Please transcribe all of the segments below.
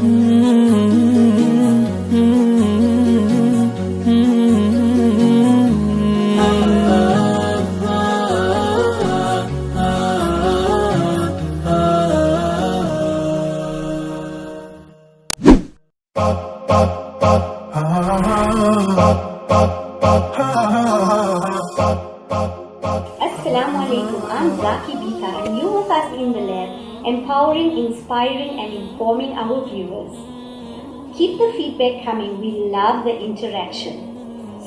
Assalamu alaikum, I'm Bhika and you with us in the lab, empowering, inspiring and informing our viewers. Keep the feedback coming, we love the interaction.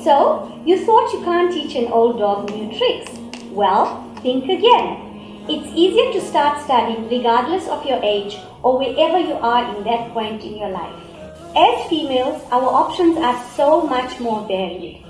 So, you thought you can't teach an old dog new tricks? Well, think again. It's easier to start studying regardless of your age or wherever you are in that point in your life. As females, our options are so much more varied.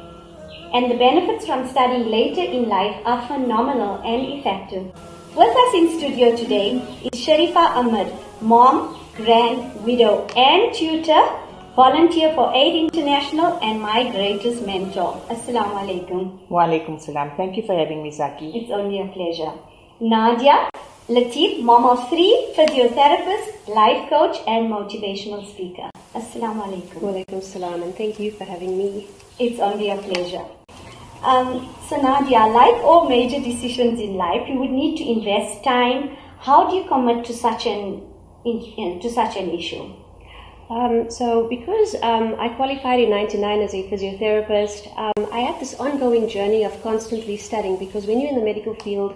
And the benefits from studying later in life are phenomenal and effective. With us in studio today is Sharifa Ahmed, mom, grand, widow and tutor, volunteer for Aid International and my greatest mentor. Assalamu alaikum. Wa alaikum salam. Thank you for having me, Zaki. It's only a pleasure. Nadia, Latib, mom of 3, physiotherapist, life coach and motivational speaker. Assalamu alaikum. Wa alaikum salam and thank you for having me. It's only a pleasure. So Nadia, like all major decisions in life, you would need to invest time. How do you commit to such an issue? So because I qualified in 1999 as a physiotherapist, I had this ongoing journey of constantly studying, because when you're in the medical field,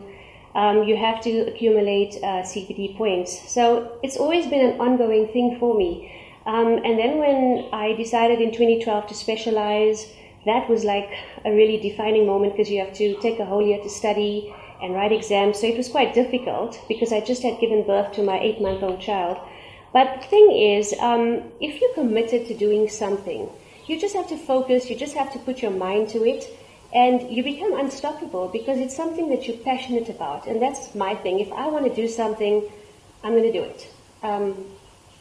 you have to accumulate CPD points. So it's always been an ongoing thing for me. And then when I decided in 2012 to specialize, that was like a really defining moment, because you have to take a whole year to study and write exams. So it was quite difficult because I just had given birth to my 8-month-old child. But the thing is, if you're committed to doing something, you just have to focus, you just have to put your mind to it, and you become unstoppable because it's something that you're passionate about. And that's my thing. If I want to do something, I'm going to do it.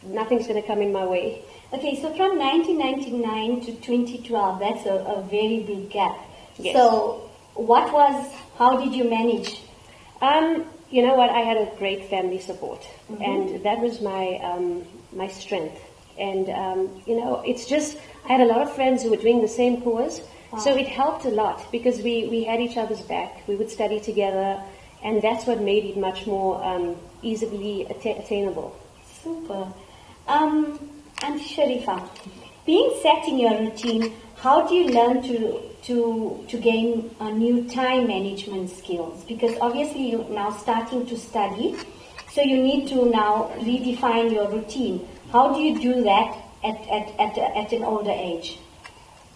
Nothing's going to come in my way. Okay, so from 1999 to 2012, that's a very big gap. Yes. So how did you manage? You know what, I had a great family support, and that was my strength. And, it's just, I had a lot of friends who were doing the same course, so it helped a lot because we had each other's back. We would study together, and that's what made it much more easily attainable. Super. And Sharifa, being set in your routine, how do you learn to gain new time management skills? Because obviously you're now starting to study, so you need to now redefine your routine. How do you do that at an older age?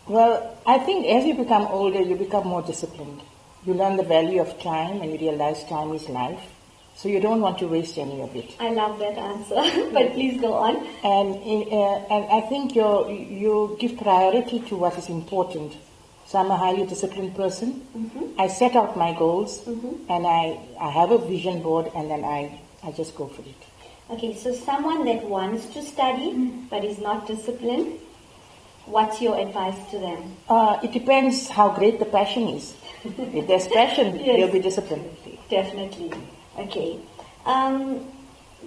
Well, I think as you become older, you become more disciplined. You learn the value of time and you realize time is life. So you don't want to waste any of it. I love that answer, but please go on. And I think you give priority to what is important. So I'm a highly disciplined person. I set out my goals, and I have a vision board, and then I just go for it. Okay, so someone that wants to study but is not disciplined, what's your advice to them? It depends how great the passion is. If there's passion, Yes. you'll be disciplined. Definitely. Okay.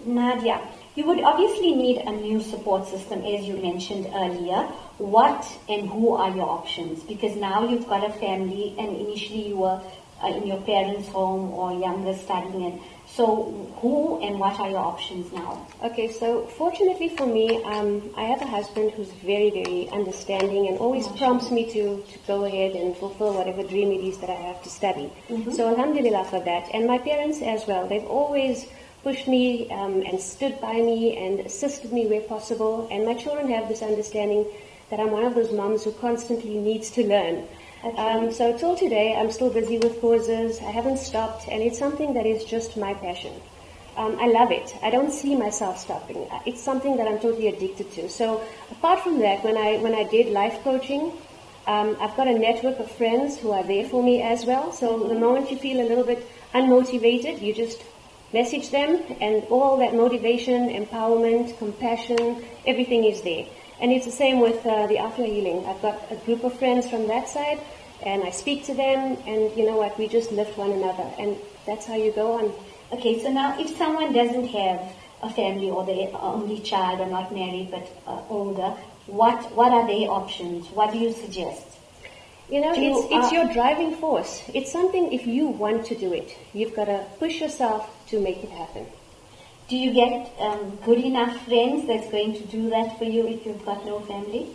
Nadia, you would obviously need a new support system, as you mentioned earlier. What and who are your options? Because now you've got a family, and initially you were in your parents' home or younger studying. So who and what are your options now? Okay, so fortunately for me, I have a husband who's very, very understanding and always prompts me to go ahead and fulfill whatever dream it is that I have to study. So alhamdulillah for that. And my parents as well, they've always pushed me and stood by me and assisted me where possible. And my children have this understanding that I'm one of those moms who constantly needs to learn. Okay. So till today, I'm still busy with courses. I haven't stopped, and it's something that is just my passion. I love it. I don't see myself stopping. It's something that I'm totally addicted to. So apart from that, when I did life coaching, I've got a network of friends who are there for me as well. So the moment you feel a little bit unmotivated, you just message them, and all that motivation, empowerment, compassion, everything is there. And it's the same with the after healing. I've got a group of friends from that side, and I speak to them, and you know what, we just lift one another, and that's how you go on. Okay, so now if someone doesn't have a family or the only child or not married but older, what are their options? What do you suggest? It's your driving force. It's something, if you want to do it, you've got to push yourself to make it happen. Do you get good enough friends that's going to do that for you if you've got no family?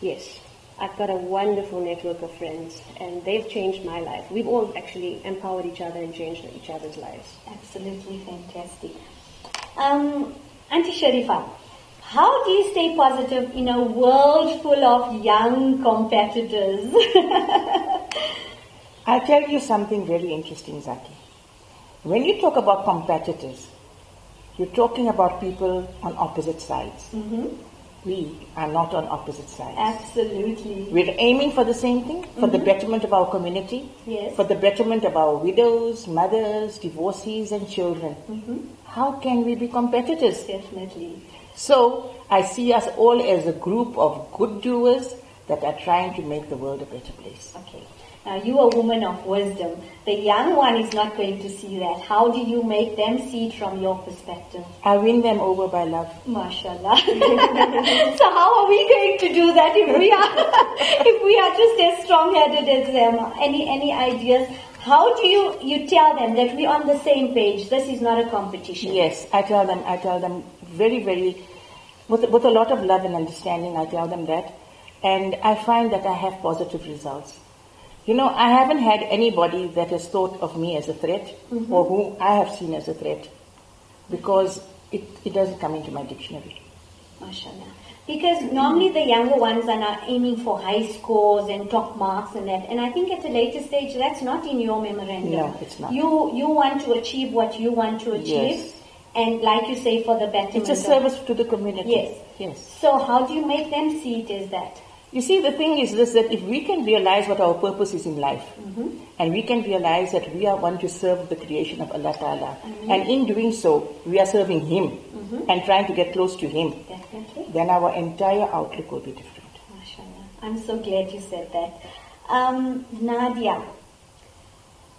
Yes. I've got a wonderful network of friends, and they've changed my life. We've all actually empowered each other and changed each other's lives. Absolutely fantastic. Auntie Sharifa, how do you stay positive in a world full of young competitors? I'll tell you something very interesting, Zaki. When you talk about competitors, you're talking about people on opposite sides. Mm-hmm. We are not on opposite sides. Absolutely. We're aiming for the same thing, for the betterment of our community, Yes. for the betterment of our widows, mothers, divorcees, and children. Mm-hmm. How can we be competitors? Definitely. So, I see us all as a group of good doers that are trying to make the world a better place. Okay. Now, you are a woman of wisdom. The young one is not going to see that. How do you make them see it from your perspective? I win them over by love. MashaAllah. So how are we going to do that if we are just as strong-headed as them? Any ideas? How do you tell them that we're on the same page? This is not a competition. Yes, I tell them very, very, with a lot of love and understanding, I tell them that. And I find that I have positive results. I haven't had anybody that has thought of me as a threat or whom I have seen as a threat, because it doesn't come into my dictionary. MashaAllah. Because normally the younger ones are now aiming for high scores and top marks and that. And I think at a later stage, that's not in your memorandum. No, it's not. You want to achieve what you want to achieve. Yes. And like you say, for the betterment. It's a service to the community. Yes. So how do you make them see it as that? You see, the thing is this, that if we can realize what our purpose is in life, and we can realize that we are one to serve the creation of Allah Ta'ala, and in doing so, we are serving Him and trying to get close to Him, Definitely. then our entire outlook will be different. MashaAllah. I'm so glad you said that. Nadia,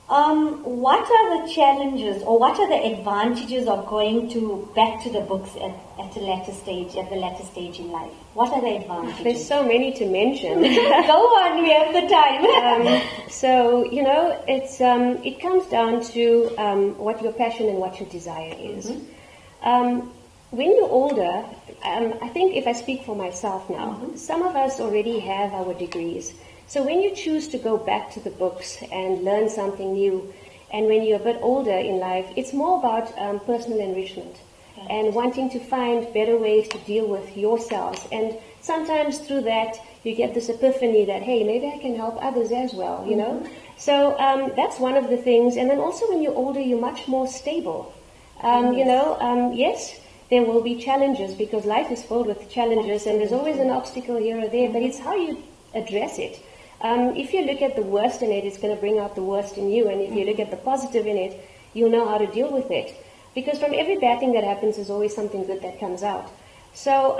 what are the challenges or what are the advantages of going back to the books at the latter stage in life? What are the advantages? There's so many to mention. Go on, we have the time. It comes down to what your passion and what your desire is. When you're older, I think if I speak for myself now, some of us already have our degrees. So when you choose to go back to the books and learn something new, and when you're a bit older in life, it's more about personal enrichment and wanting to find better ways to deal with yourselves. And sometimes through that, you get this epiphany that, hey, maybe I can help others as well, you know? So that's one of the things. And then also when you're older, you're much more stable. Yes, there will be challenges because life is filled with challenges and there's always an obstacle here or there, but it's how you address it. If you look at the worst in it, it's going to bring out the worst in you. And if you look at the positive in it, you'll know how to deal with it. Because from every bad thing that happens, there's always something good that comes out. So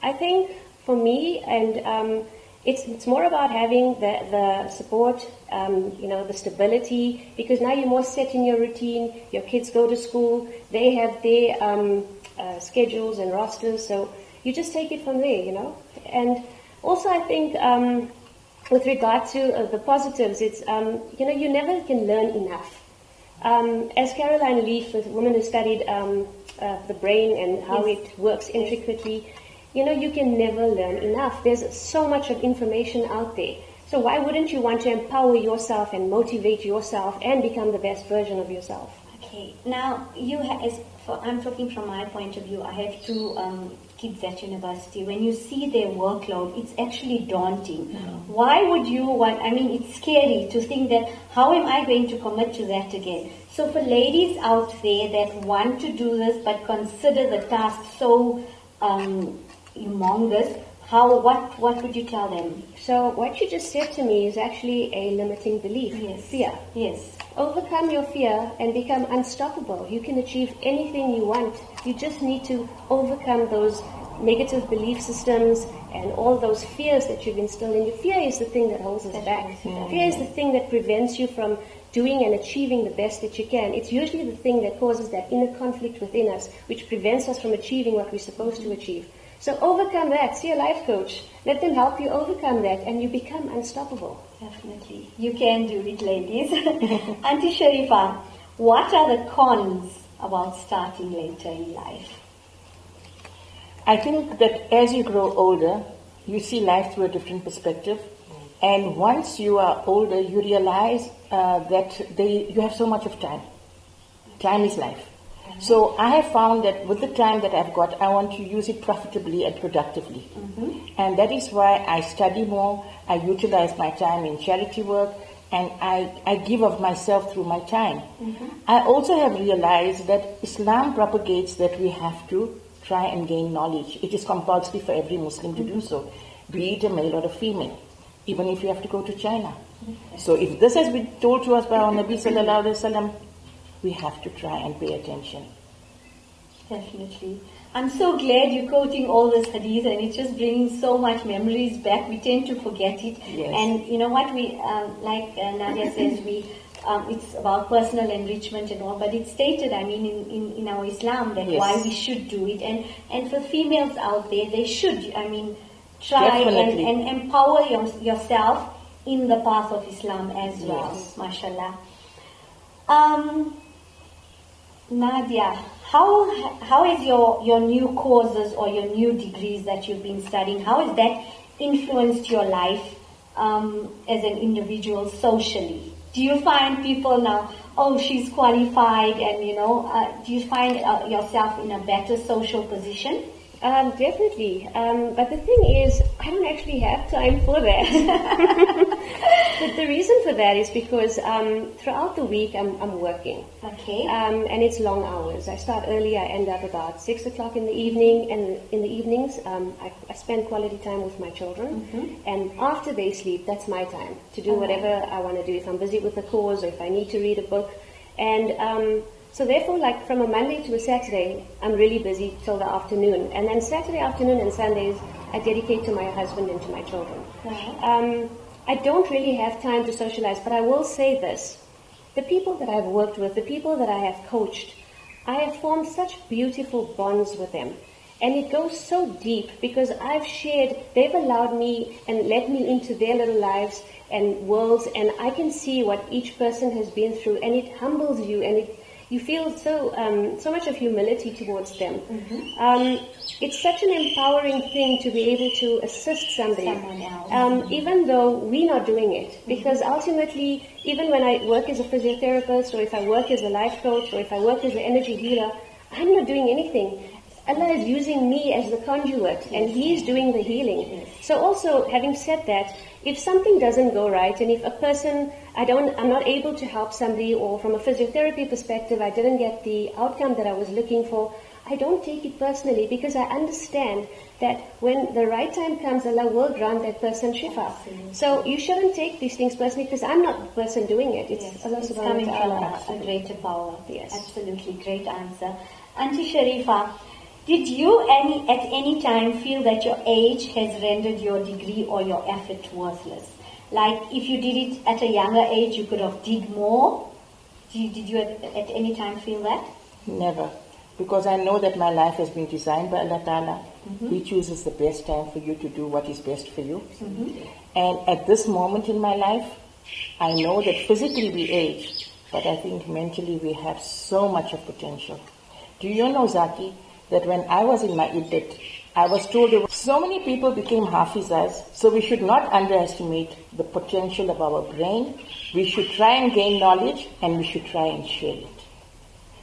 I think for me, and it's more about having the support, the stability, because now you're more set in your routine. Your kids go to school. They have their schedules and rosters. So you just take it from there, And also I think with regard to the positives, it's, you never can learn enough. As Caroline Leaf, a woman who studied the brain and how it works intricately, you can never learn enough. There's so much of information out there. So why wouldn't you want to empower yourself and motivate yourself and become the best version of yourself? Okay. Now, I'm talking from my point of view. I have two kids at university. When you see their workload, it's actually daunting. Why would you want, it's scary to think that, how am I going to commit to that again? So for ladies out there that want to do this but consider the task so humongous, what would you tell them? So what you just said to me is actually a limiting belief. Yes. Fear. Yes. Overcome your fear and become unstoppable. You can achieve anything you want. You just need to overcome those negative belief systems and all those fears that you've instilled in you. Fear is the thing that holds us back. Fear is the thing that prevents you from doing and achieving the best that you can. It's usually the thing that causes that inner conflict within us, which prevents us from achieving what we're supposed to achieve. So overcome that. See a life coach. Let them help you overcome that, and you become unstoppable. Definitely. You can do it, ladies. Auntie Sharifa, what are the cons about starting later in life? I think that as you grow older, you see life through a different perspective. And once you are older, you realize that you have so much of time. Time is life. So I have found that with the time that I've got, I want to use it profitably and productively. And that is why I study more, I utilize my time in charity work, and I give of myself through my time. I also have realized that Islam propagates that we have to try and gain knowledge. It is compulsory for every Muslim to do so, be it a male or a female, even if you have to go to China. So if this has been told to us by our Nabi Sallallahu Alaihi Wasallam, we have to try and pay attention. Definitely. I'm so glad you're quoting all this hadith, and it's just bringing so much memories back. We tend to forget it. Yes. And you know what, we like Nadia says, it's about personal enrichment and all, but it's stated, I mean, in our Islam that why we should do it. And for females out there, they should, I mean, try and empower yourself in the path of Islam as well. Mashallah. Nadia, how is your new courses or your new degrees that you've been studying, how has that influenced your life as an individual socially? Do you find people now, oh, she's qualified, and do you find yourself in a better social position? Definitely. But the thing is, I don't actually have time for that. But the reason for that is because throughout the week I'm working. Okay. And it's long hours. I start early, I end up about 6 o'clock in the evening, and in the evenings I spend quality time with my children. And after they sleep, that's my time to do whatever I want to do. If I'm busy with a cause or if I need to read a book. And so therefore, like from a Monday to a Saturday, I'm really busy till the afternoon. And then Saturday afternoon and Sundays, I dedicate to my husband and to my children. I don't really have time to socialize, but I will say this. The people that I've worked with, the people that I have coached, I have formed such beautiful bonds with them. And it goes so deep because they've allowed me and let me into their little lives and worlds, and I can see what each person has been through, and it humbles you, and you feel so much of humility towards them. It's such an empowering thing to be able to assist someone else, even though we're not doing it. Because ultimately, even when I work as a physiotherapist, or if I work as a life coach, or if I work as an energy healer, I'm not doing anything. Allah is using me as the conduit, and He's doing the healing. So also, having said that, if something doesn't go right, and if a person, I'm not able to help somebody, or from a physiotherapy perspective, I didn't get the outcome that I was looking for, I don't take it personally, because I understand that when the right time comes, Allah will grant that person shifa. So you shouldn't take these things personally, because I'm not the person doing it. It's Allah subhanahu wa ta'ala. From a greater power. Yes. Absolutely, great answer. Auntie Sharifa, did you at any time feel that your age has rendered your degree or your effort worthless? Like if you did it at a younger age, you could have did more? Did you at any time feel that? Never. Because I know that my life has been designed by Allah Ta'ala. He chooses the best time for you to do what is best for you. And at this moment in my life, I know that physically we age, but I think mentally we have so much of potential. Do you know, Zaki, that when I was in my iddat, I was told that so many people became hafizas, so we should not underestimate the potential of our brain. We should try and gain knowledge, and we should try and share it.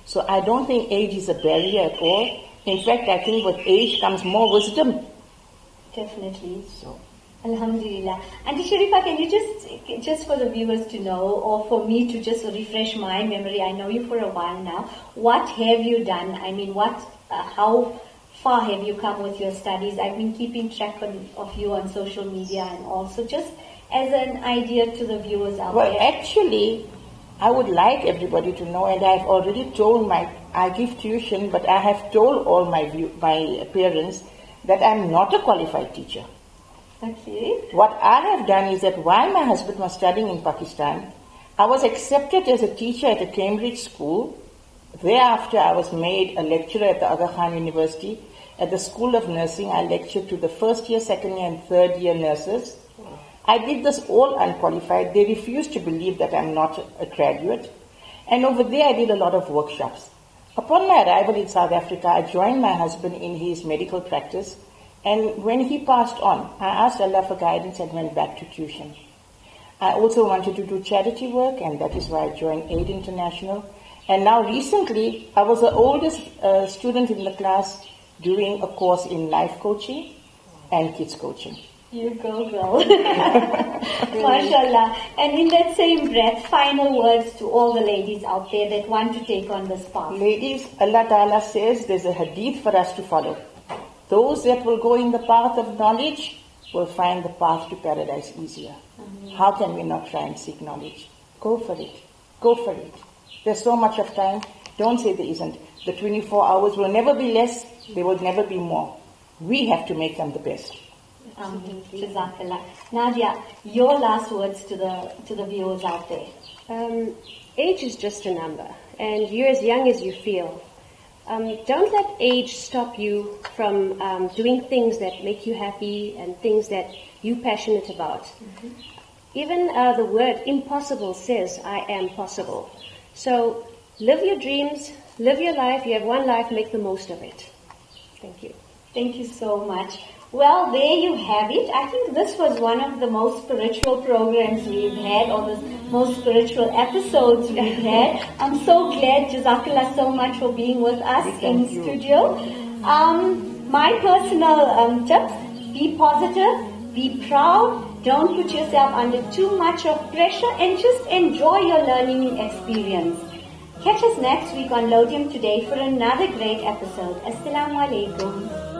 So I don't think age is a barrier at all. In fact, I think with age comes more wisdom. Definitely. So, Alhamdulillah. Auntie Sharifa, can you just for the viewers to know, or for me to just refresh my memory, I know you for a while now, what have you done? I mean, how far have you come with your studies? I've been keeping track of you on social media, and also just as an idea to the viewers out there. Well, actually, I would like everybody to know, and I've already told I give tuition, but I have told all my parents that I'm not a qualified teacher. Okay. What I have done is that while my husband was studying in Pakistan, I was accepted as a teacher at a Cambridge school. Thereafter, I was made a lecturer at the Aga Khan University. At the School of Nursing, I lectured to the first year, second year, and third year nurses. I did this all unqualified. They refused to believe that I'm not a graduate. And over there, I did a lot of workshops. Upon my arrival in South Africa, I joined my husband in his medical practice. And when he passed on, I asked Allah for guidance and went back to tuition. I also wanted to do charity work, and that is why I joined Aid International. And now recently, I was the oldest student in the class doing a course in life coaching and kids coaching. You go, girl. MashaAllah. And in that same breath, final words to all the ladies out there that want to take on this path. Ladies, Allah Ta'ala says there's a hadith for us to follow. Those that will go in the path of knowledge will find the path to paradise easier. How can we not try and seek knowledge? Go for it. Go for it. There's so much of time. Don't say there isn't. The 24 hours will never be less. They will never be more. We have to make them the best. Jazakallah. Nadia, your last words to the viewers out there. Age is just a number, and you're as young as you feel. Don't let age stop you from doing things that make you happy and things that you're passionate about. Even the word impossible says, I am possible. So live your dreams, live your life. You have one life, make the most of it. Thank you. Thank you so much. Well, there you have it. I think this was one of the most spiritual programs we've had, or the most spiritual episodes we've had. I'm so glad, Jazakallah, so much for being with us in studio. My personal tips, be positive, be proud, don't put yourself under too much of pressure, and just enjoy your learning experience. Catch us next week on Latib Today for another great episode. Assalamu alaikum.